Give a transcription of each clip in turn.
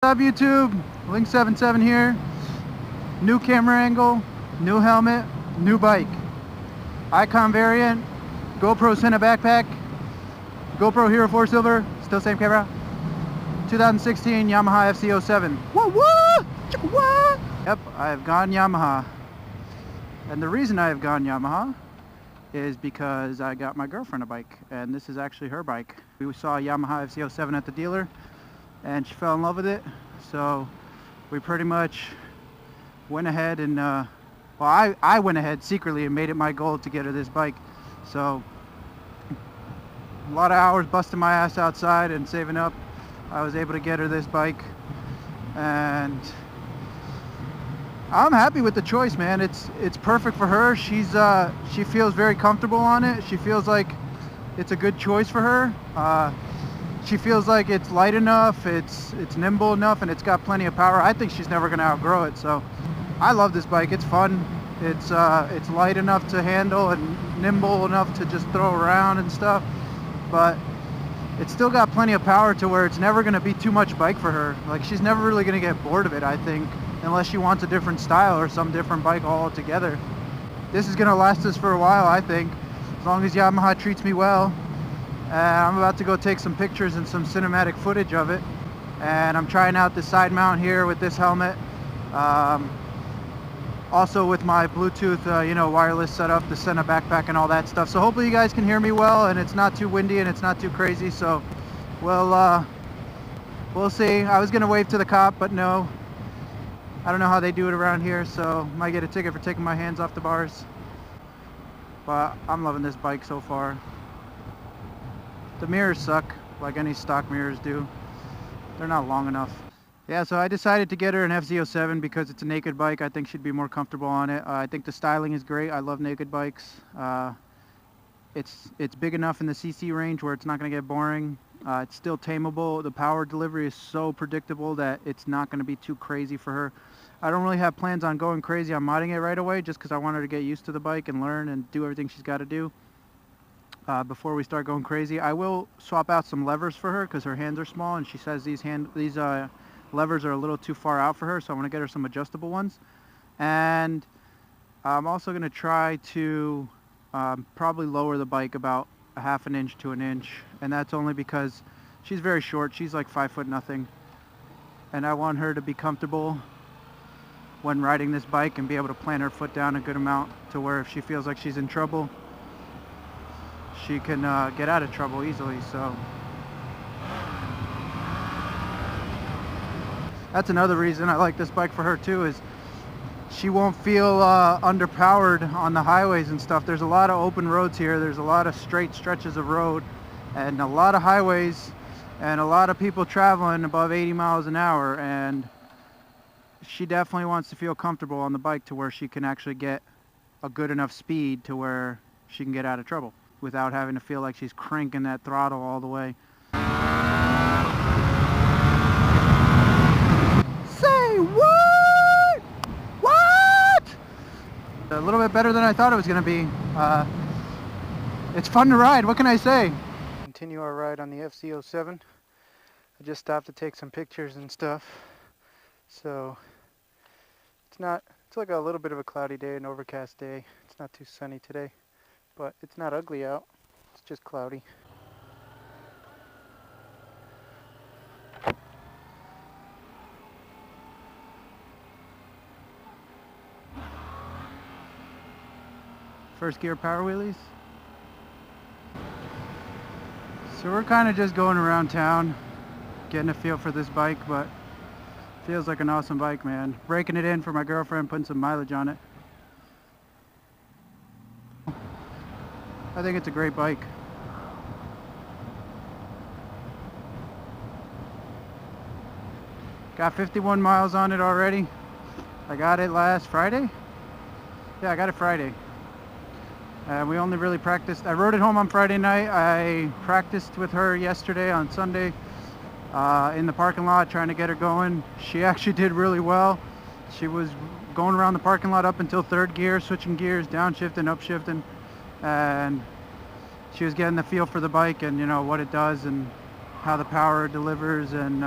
What's up YouTube? FZ07 here. New camera angle, new helmet, new bike. Icon variant, GoPro Center backpack, GoPro Hero 4 Silver, still same camera. 2016 Yamaha FZ-07. Woo woo! Chicka-wah! Yep, I have gone Yamaha. And the reason I have gone Yamaha is because I got my girlfriend a bike, and this is actually her bike. We saw a Yamaha FZ-07 at the dealer, and she fell in love with it, so we pretty much went ahead and well, I went ahead secretly and made it my goal to get her this bike. So a lot of hours busting my ass outside and saving up, I was able to get her this bike, and I'm happy with the choice, man. It's perfect for her. She feels very comfortable on it. She feels like it's a good choice for her. She feels like it's light enough, it's nimble enough, and it's got plenty of power. I think she's never going to outgrow it. So I love this bike. It's fun. It's light enough to handle and nimble enough to just throw around and stuff. But it's still got plenty of power to where it's never going to be too much bike for her. Like, she's never really going to get bored of it, I think, unless she wants a different style or some different bike altogether. This is going to last us for a while, I think, as long as Yamaha treats me well. I'm about to go take some pictures and some cinematic footage of it, and I'm trying out the side mount here with this helmet, also with my Bluetooth wireless setup, the center backpack and all that stuff. So hopefully you guys can hear me well, and it's not too windy and it's not too crazy. So we'll see. I was gonna wave to the cop, but no, I don't know how they do it around here, so might get a ticket for taking my hands off the bars. But I'm loving this bike so far. The mirrors suck, like any stock mirrors do. They're not long enough. Yeah, so I decided to get her an FZ-07 because it's a naked bike. I think she'd be more comfortable on it. I think the styling is great. I love naked bikes. It's big enough in the CC range where it's not going to get boring. It's still tameable. The power delivery is so predictable that it's not going to be too crazy for her. I don't really have plans on going crazy on modding it right away, just because I want her to get used to the bike and learn and do everything she's got to do. Before we start going crazy, I will swap out some levers for her because her hands are small, and she says these levers are a little too far out for her, so I want to get her some adjustable ones. And I'm also going to try to probably lower the bike about a half an inch to an inch, and that's only because she's very short. She's like 5 foot nothing, and I want her to be comfortable when riding this bike and be able to plant her foot down a good amount to where if she feels like she's in trouble, she can get out of trouble easily. So that's another reason I like this bike for her too, is she won't feel underpowered on the highways and stuff. There's a lot of open roads here. There's a lot of straight stretches of road and a lot of highways and a lot of people traveling above 80 miles an hour, and she definitely wants to feel comfortable on the bike to where she can actually get a good enough speed to where she can get out of trouble without having to feel like she's cranking that throttle all the way. Say what? What? A little bit better than I thought it was going to be. It's fun to ride, what can I say? Continue our ride on the FZ-07. I just stopped to take some pictures and stuff. So it's like a little bit of a cloudy day, an overcast day. It's not too sunny today, but it's not ugly out. It's just cloudy. First gear power wheelies. So we're kind of just going around town, getting a feel for this bike, but feels like an awesome bike, man. Breaking it in for my girlfriend, putting some mileage on it. I think it's a great bike. Got 51 miles on it already. I got it last Friday. Yeah, I got it Friday. We only really practiced. I rode it home on Friday night. I practiced with her yesterday on Sunday in the parking lot, trying to get her going. She actually did really well. She was going around the parking lot up until third gear, switching gears, downshifting, upshifting, and she was getting the feel for the bike and what it does and how the power delivers and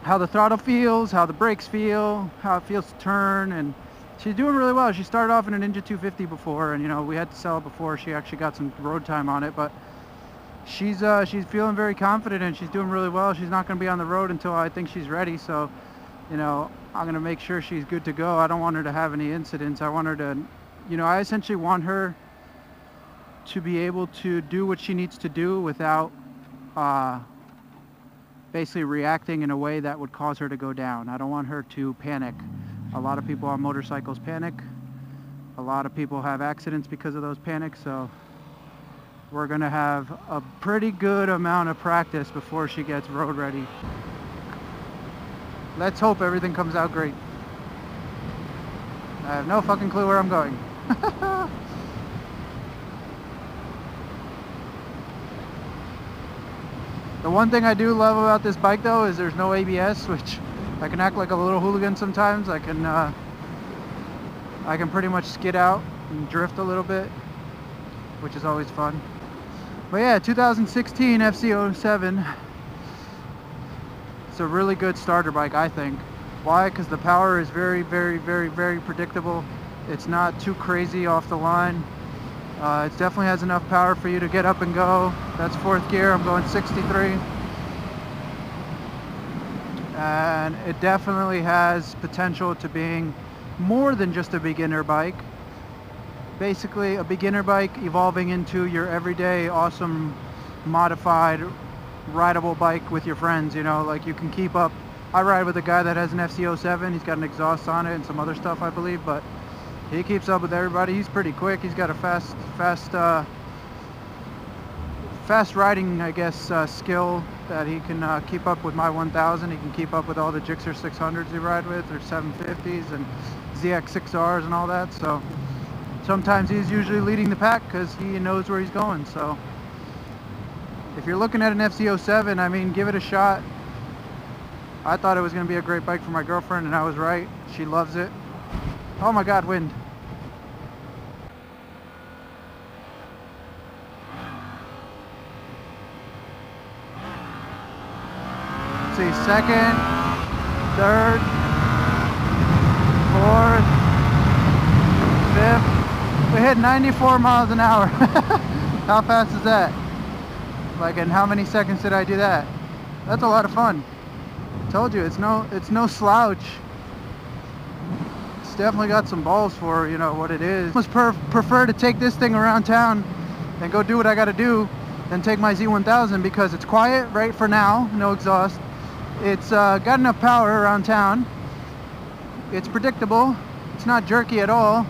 how the throttle feels, how the brakes feel, how it feels to turn, and she's doing really well. She started off in a Ninja 250 before, and you know, we had to sell it before she actually got some road time on it, but she's feeling very confident and she's doing really well. She's not going to be on the road until I think she's ready, so you know, I'm going to make sure she's good to go. I don't want her to have any incidents. I want her to, you know, I essentially want her to be able to do what she needs to do without basically reacting in a way that would cause her to go down. I don't want her to panic. A lot of people on motorcycles panic. A lot of people have accidents because of those panics, so we're going to have a pretty good amount of practice before she gets road ready. Let's hope everything comes out great. I have no fucking clue where I'm going. The one thing I do love about this bike though is there's no ABS, which I can act like a little hooligan sometimes. I can pretty much skid out and drift a little bit, which is always fun. But yeah, 2016 FZ-07. It's a really good starter bike, I think. Why? Because the power is very, very, very, very predictable. It's not too crazy off the line. It definitely has enough power for you to get up and go. That's fourth gear. I'm going 63. And it definitely has potential to being more than just a beginner bike. Basically a beginner bike evolving into your everyday awesome modified rideable bike with your friends, you know, like you can keep up. I ride with a guy that has an FZ-07. He's got an exhaust on it and some other stuff, I believe, but he keeps up with everybody. He's pretty quick. He's got a fast riding, I guess, skill that he can keep up with my 1000. He can keep up with all the Gixxer 600s he ride with, or 750s and ZX6Rs and all that. So sometimes he's usually leading the pack because he knows where he's going. So if you're looking at an FZ-07, I mean, give it a shot. I thought it was going to be a great bike for my girlfriend, and I was right. She loves it. Oh my God, wind. Let's see, second, third, fourth, fifth. We hit 94 miles an hour. How fast is that? Like, in how many seconds did I do that? That's a lot of fun. Told you, it's no slouch. It's definitely got some balls for, you know, what it is. I prefer to take this thing around town and go do what I gotta do than take my Z1000 because it's quiet, right, for now, no exhaust. It's got enough power around town. It's predictable. It's not jerky at all.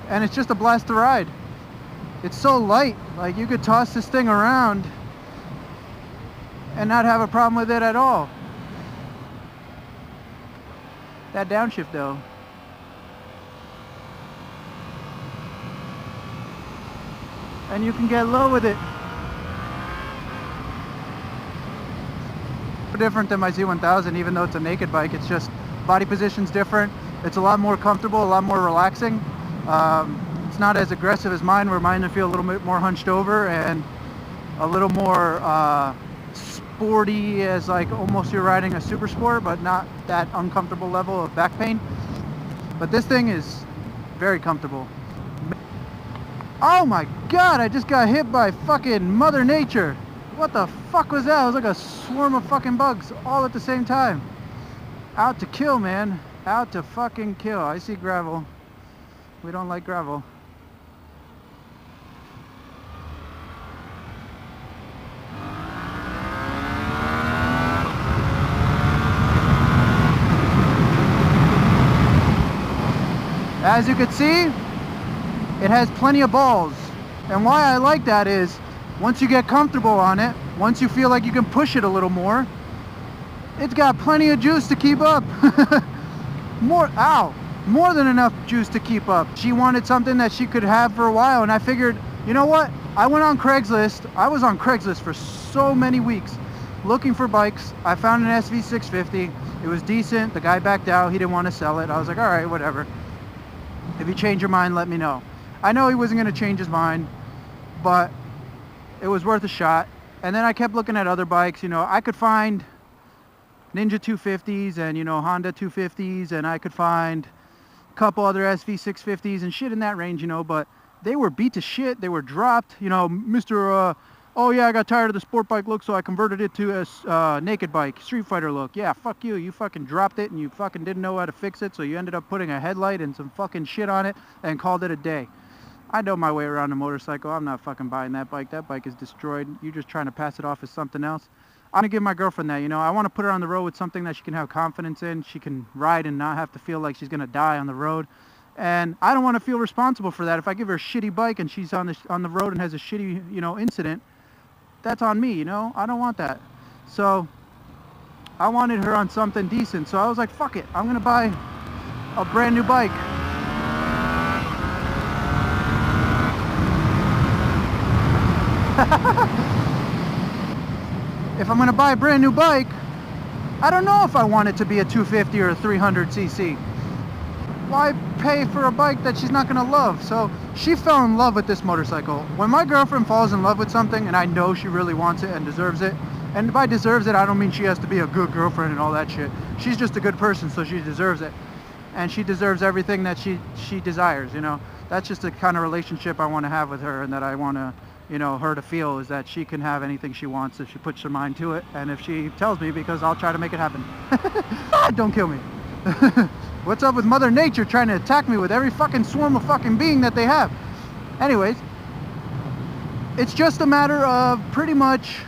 And it's just a blast to ride. It's so light, like you could toss this thing around and not have a problem with it at all. That downshift though. And you can get low with it. Different than my Z1000, even though it's a naked bike. It's just body position's different. It's a lot more comfortable, a lot more relaxing. It's not as aggressive as mine, where mine I feel a little bit more hunched over and a little more sporty, as like almost you're riding a super sport, but not that uncomfortable level of back pain. But this thing is very comfortable. Oh my God, I just got hit by fucking Mother Nature. What the fuck was that? It was like a swarm of fucking bugs all at the same time. Out to kill, man. Out to fucking kill. I see gravel. We don't like gravel. As you can see, it has plenty of balls. And why I like that is, once you get comfortable on it, once you feel like you can push it a little more, it's got plenty of juice to keep up. More than enough juice to keep up. She wanted something that she could have for a while, and I figured, you know what? I went on Craigslist. I was on Craigslist for so many weeks looking for bikes. I found an SV650. It was decent. The guy backed out. He didn't want to sell it. I was like, all right, whatever. If you change your mind, let me know. I know he wasn't going to change his mind, but it was worth a shot. And then I kept looking at other bikes. You know, I could find Ninja 250s and, you know, Honda 250s, and I could find a couple other SV650s and shit in that range, you know, but they were beat to shit. They were dropped. You know, oh yeah, I got tired of the sport bike look, so I converted it to a naked bike, Street Fighter look. Yeah, fuck you. You fucking dropped it and you fucking didn't know how to fix it, so you ended up putting a headlight and some fucking shit on it and called it a day. I know my way around a motorcycle. I'm not fucking buying that bike. That bike is destroyed. You're just trying to pass it off as something else. I'm gonna give my girlfriend that, you know. I want to put her on the road with something that she can have confidence in. She can ride and not have to feel like she's gonna die on the road. And I don't want to feel responsible for that. If I give her a shitty bike and she's on the road and has a shitty, you know, incident, that's on me, you know. I don't want that. So I wanted her on something decent. So I was like, fuck it. I'm gonna buy a brand new bike. If I'm gonna buy a brand new bike, I don't know if I want it to be a 250 or a 300cc. Why pay for a bike that she's not gonna love? So she fell in love with this motorcycle. When my girlfriend falls in love with something and I know she really wants it and deserves it, and by deserves it, I don't mean she has to be a good girlfriend and all that shit. She's just a good person, so she deserves it. And she deserves everything that she desires, you know. That's just the kind of relationship I want to have with her, and that I want to, you know, her to feel, is that she can have anything she wants if she puts her mind to it, and if she tells me, because I'll try to make it happen. Don't kill me. What's up with Mother Nature trying to attack me with every fucking swarm of fucking being that they have? Anyways, it's just a matter of pretty much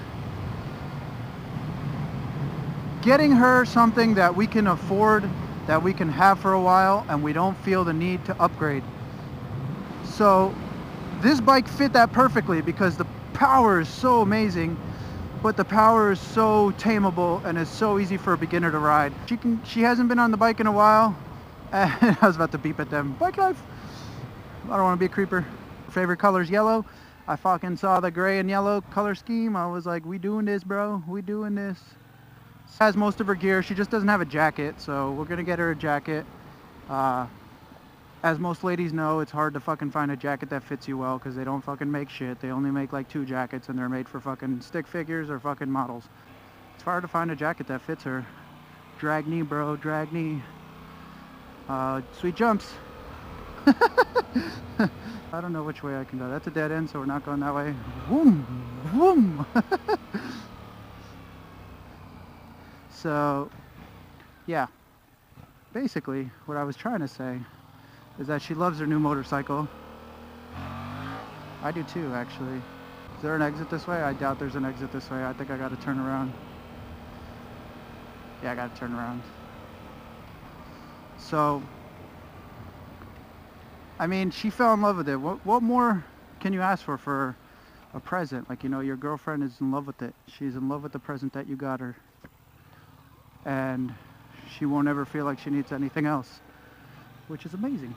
getting her something that we can afford, that we can have for a while, and we don't feel the need to upgrade. So this bike fit that perfectly, because the power is so amazing, but the power is so tameable and is so easy for a beginner to ride. She hasn't been on the bike in a while, and I was about to beep at them. Bike life. I don't want to be a creeper. Favorite color is yellow. I fucking saw the gray and yellow color scheme. I was like, we doing this, bro. We doing this. She has most of her gear. She just doesn't have a jacket, so we're gonna get her a jacket. As most ladies know, it's hard to fucking find a jacket that fits you well, because they don't fucking make shit. They only make like 2 jackets, and they're made for fucking stick figures or fucking models. It's hard to find a jacket that fits her. Drag knee, bro, drag knee. Sweet jumps. I don't know which way I can go. That's a dead end, so we're not going that way. Vroom, vroom. So, yeah. Basically, what I was trying to say is that she loves her new motorcycle. I do too, actually. Is there an exit this way? I doubt there's an exit this way. I think I gotta turn around. Yeah, I gotta turn around. So, I mean, she fell in love with it. What more can you ask for a present? Like, you know, your girlfriend is in love with it. She's in love with the present that you got her. And she won't ever feel like she needs anything else, which is amazing.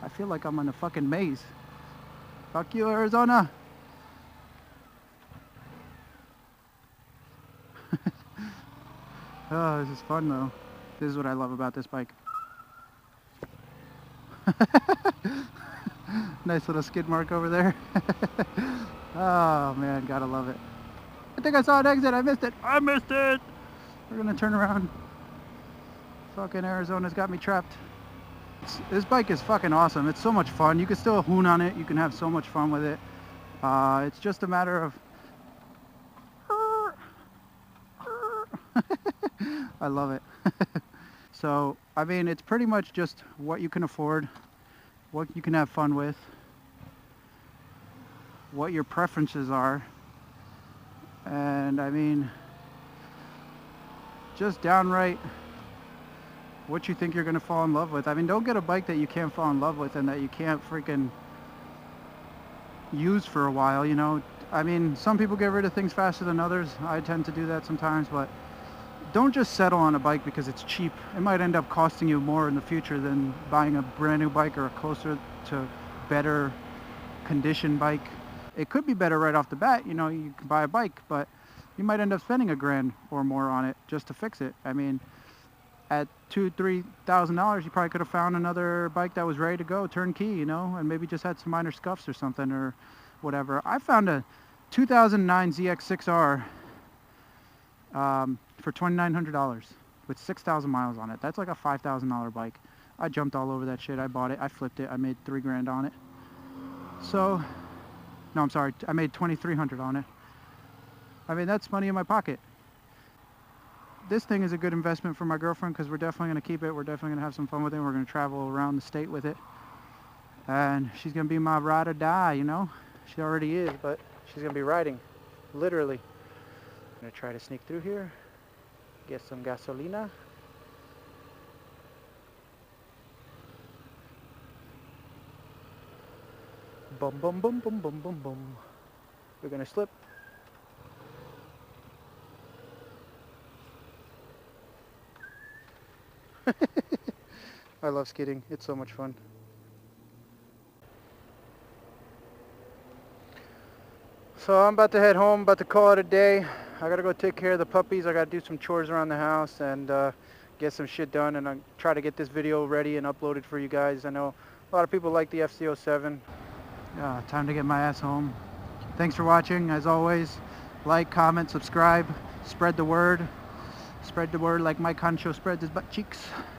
I feel like I'm in a fucking maze. Fuck you, Arizona. Oh, this is fun though. This is what I love about this bike. Nice little skid mark over there. Oh man, gotta love it. I think I saw an exit. I missed it. I missed it. We're gonna turn around. Fucking Arizona's got me trapped. This bike is fucking awesome. It's so much fun. You can still hoon on it. You can have so much fun with it. It's just a matter of... I love it. So, I mean, it's pretty much just what you can afford, what you can have fun with, what your preferences are, and I mean, just downright what you think you're going to fall in love with. I mean, don't get a bike that you can't fall in love with and that you can't freaking use for a while, you know. I mean, some people get rid of things faster than others. I tend to do that sometimes, but don't just settle on a bike because it's cheap. It might end up costing you more in the future than buying a brand new bike or a closer to better condition bike. It could be better right off the bat, you know, you can buy a bike, but you might end up spending $1,000 or more on it just to fix it. I mean, at $2,000-3,000, you probably could have found another bike that was ready to go, turnkey, you know, and maybe just had some minor scuffs or something, or whatever. I found a 2009 ZX6R for $2,900 with 6,000 miles on it. That's like a $5,000 bike. I jumped all over that shit. I bought it. I flipped it. I made $3 grand on it. So, no, I'm sorry. I made $2,300 on it. I mean, that's money in my pocket. This thing is a good investment for my girlfriend because we're definitely going to keep it. We're definitely going to have some fun with it. We're going to travel around the state with it. And she's going to be my ride or die, you know? She already is, but she's going to be riding, literally. I'm going to try to sneak through here, get some gasolina. Boom, boom, boom, boom, boom, boom, boom. We're going to slip. I love skidding. It's so much fun. So I'm about to head home, about to call it a day. I gotta go take care of the puppies. I gotta do some chores around the house and get some shit done, and I'll try to get this video ready and uploaded for you guys. I know a lot of people like the FZ07. Yeah, time to get my ass home. Thanks for watching. As always, like, comment, subscribe, spread the word. Spread the word like Mike Hancho spreads his butt cheeks.